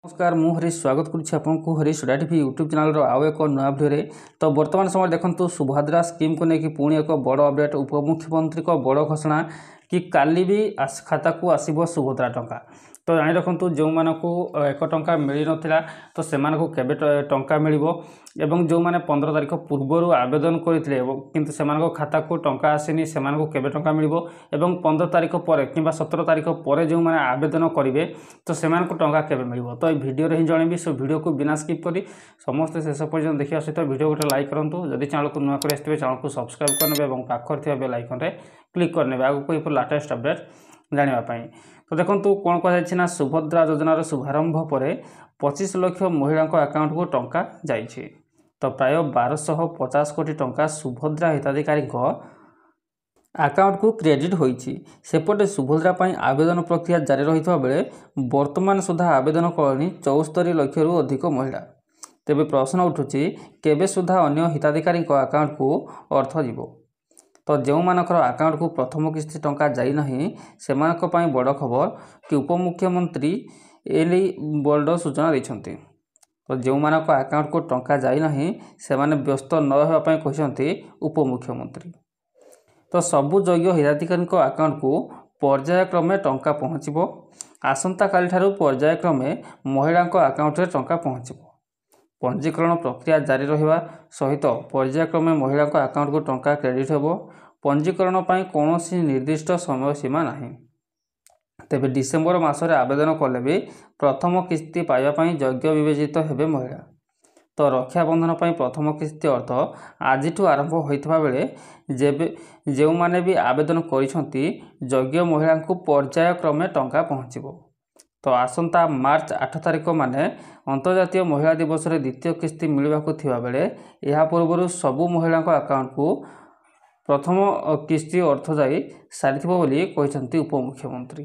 नमस्कार मु हरीश स्वागत करूँ Harish soda TV YouTube channel आउ एक नया भिडियो। तो वर्तमान समय देखो सुभद्रा स्कीम को लेकिन पुणी एक बड़ अपडेट उपमुख्यमंत्री को बड़ घोषणा कि काली भी खाता को आसब सुभद्रा टंका। तो जाणी रखु जो मानक 1 टंका मिल ना तो से केबे टंका मिल एवं जो मैंने 15 तारीख पूर्व आवेदन करते किंतु से खाता को टंका आसनी से केबे टंका मिल एवं 15 तारीख पर कि 17 तारीख पर जो मैंने आवेदन करेंगे तो से टंका केबे मिल। तो ये वीडियो रे ही जनइबी सो वीडियो को बिना स्किप करी समस्त शेष पर्यटन देखा सहित वीडियो गोटे लाइक करूँ। जदि चैनल को नुआ कर चैनल को सब्सक्राइब करने और पाखर बेल आइकन रे क्लिक करने आगे लाटेस्ट अपडेट जानापी। तो देखो कौन कहुना सुभद्रा योजनार शुभारंभ पर 25 लाख महिला अकाउंट को टंका जाइए। तो प्राय 1250 कोटी टंका सुभद्रा हिताधिकारी अकाउंट को क्रेडिट होइछि। सेपटे सुभद्रा पर आवेदन प्रक्रिया जारी रही बेले वर्तमान सुधा आवेदन कलेनी 74 लाख रु अधिक महिला। तेबे प्रश्न उठुछि केबे सुधा अन्य हिताधिकारी अकाउंट को अर्थ जीवो। तो जो मानकर अकाउंट को प्रथम किस्ती टंका जाई नहीं से बड़ खबर कि उपमुख्यमंत्री एने बोल्ड सूचना देछन्ति। तो जो मानक अकाउंट को टंका जाई नहीं से व्यस्त न होगापी कहते उपमुख्यमंत्री। तो सबु योग्य हिताधिकारी अकाउंट को पर्यायक्रमे टंका पहुँचो। आसंता काली ठारू पर्यायक्रमे महिला अकाउंट रे टंका पहुँचो। पंजीकरण प्रक्रिया जारी रहिबा सहित पर्यायक्रमे महिला अकाउंट को टंका क्रेडिट हेबो। पंजीकरण पर कौन निर्दिष्ट समय सीमा नहीं। तेबे डिसेम्बर मासरे आवेदन कले भी प्रथम किस्ती पाइबापी योग्य विवेचित हेबे महिला। तो रक्षाबंधन पर प्रथम किस्ती अर्थ आज आरंभ होता बेले जेबे जो माने भी आवेदन करिसेंती योग्य महिला को पर्यायक्रमे टंका पहुँचो। तो आसंता मार्च 8 तारीख माने अंतर्जातीय महिला दिवस रे द्वितीय किस्ती मिलवाक थिबा बेले या पूर्व सबु महिला अकाउंट को प्रथम किस्ती अर्थ जाई सारिथिबो बोली कहते उपमुख्यमंत्री।